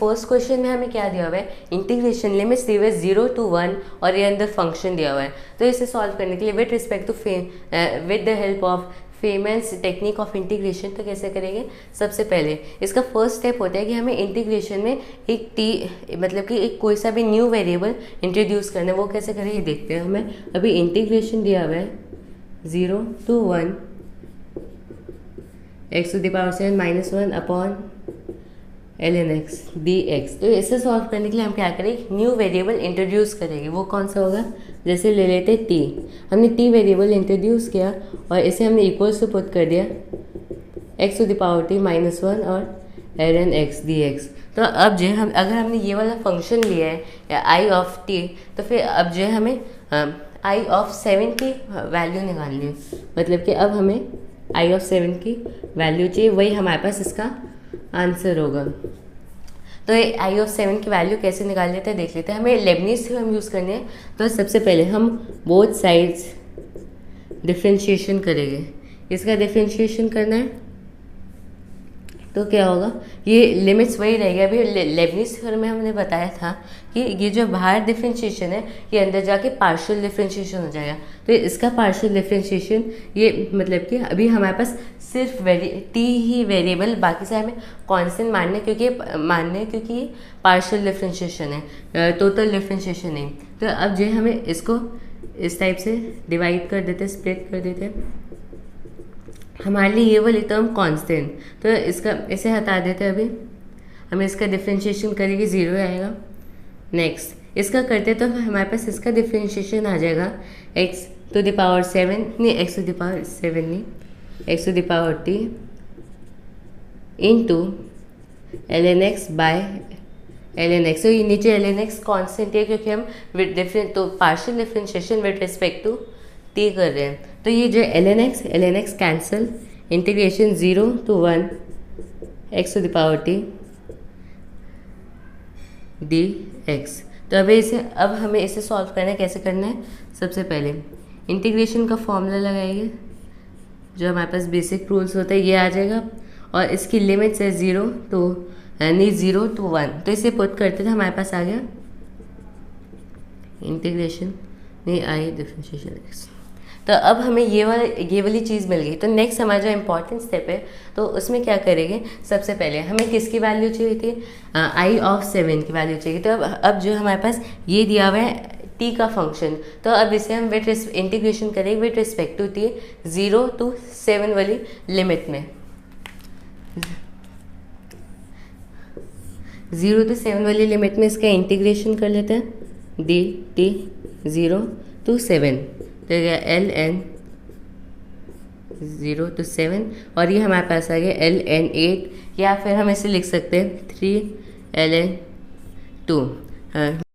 First question में हमें क्या दिया हुआ है, इंटीग्रेशन लिमिट्स दी हुई है 0 to 1 और ये अंदर फंक्शन दिया हुआ है। तो इसे सॉल्व करने के लिए with respect to with the help of famous technique of integration, तो कैसे करेंगे, सबसे पहले इसका फर्स्ट स्टेप होता है कि हमें इंटीग्रेशन में एक मतलब कि एक कोई सा भी न्यू वेरिएबल इंट्रोड्यूस करना है। वो कैसे करें ये देखते हैं। हमें अभी इंटीग्रेशन दिया हुआ है 0 to 1 x⁻7 - 1 upon ln x dx। तो इसे सॉल्व करने के लिए हम क्या करेंगे, न्यू वेरिएबल इंट्रोड्यूस करेंगे। वो कौन सा होगा, जैसे ले लेते t, हमने t वेरिएबल इंट्रोड्यूस किया और इसे हमने इक्वल्स से पुट कर दिया x⁻t - 1 और ln x dx। तो अब जो है अगर हमने ये वाला फंक्शन लिया है या i ऑफ t, तो फिर अब जो है हमें i ऑफ 7 की वैल्यू निकालनी है। मतलब कि अब हमें i ऑफ 7 की वैल्यू चाहिए, वही हमारे पास इसका आंसर होगा। तो ये आई ऑफ 7 की वैल्यू कैसे निकाल लेते हैं देख लेते हैं। हमें लेबनीज थ्योरम यूज़ करने हैं। तो सबसे पहले हम बोथ साइड्स डिफ्रेंशिएशन करेंगे। इसका डिफ्रेंशिएशन करना है तो क्या होगा, ये लिमिट्स वही रहेगी। अभी लेबनीज थ्योरम में हमने बताया था कि ये जो बाहर डिफ्रेंशिएशन है ये अंदर जाके पार्शियल डिफ्रेंशिएशन हो जाएगा। तो इसका पार्शियल डिफ्रेंशिएशन ये मतलब कि अभी हमारे पास सिर्फ टी ही वेरिएबल, बाकी से हमें कांस्टेंट मानने क्योंकि ये पार्शियल डिफ्रेंशिएशन है, टोटल डिफ्रेंशिएशन नहीं। तो अब जो हमें इसको इस टाइप से डिवाइड कर देते, स्प्लिट कर देते। हमारे लिए ये वाली टर्म कांस्टेंट, तो इसे हटा देते हैं। अभी हमें इसका डिफ्रेंशिएशन करेंगे 0 आएगा। नेक्स्ट इसका करते तो हमारे पास इसका डिफ्रेंशिएशन आ जाएगा x⁻7 नहीं, x⁻7 नहीं, x⁻t into ln x by ln x। तो ये नीचे ln x कांस्टेंट है क्योंकि हम तो partial differentiation with respect to t कर रहे हैं। तो ये जो ln x cancel, integration 0 to 1 x⁻t dx। तो अब हमें इसे सॉल्व करना है। कैसे करना है, सबसे पहले इंटीग्रेशन का फॉर्मूला लगाएंगे, जो हमारे पास बेसिक रूल्स होते हैं, ये आ जाएगा। और इसकी लिमिट्स है 0 to 1। तो इसे पुट करते थे, हमारे पास आ गया इंटीग्रेशन नहीं आई डिफरेंशिएशन x। तो अब हमें ये वाली चीज़ मिल गई। तो नेक्स्ट हमारा जो इम्पॉर्टेंट स्टेप है, तो उसमें क्या करेंगे, सबसे पहले हमें किसकी वैल्यू चाहिए थी, i ऑफ 7 की वैल्यू चाहिए। तो अब जो हमारे पास ये दिया हुआ है t का फंक्शन, तो अब इसे हम विद इंटीग्रेशन करेंगे with respect to t 0 to 7 वाली लिमिट में। 0 to 7 वाली लिमिट में इसका इंटीग्रेशन कर लेते हैं dt 0 to 7। तो ln 0 to 7 और ये हमारे पास आ गया ln 8, या फिर हम इसे लिख सकते हैं 3 ln 2।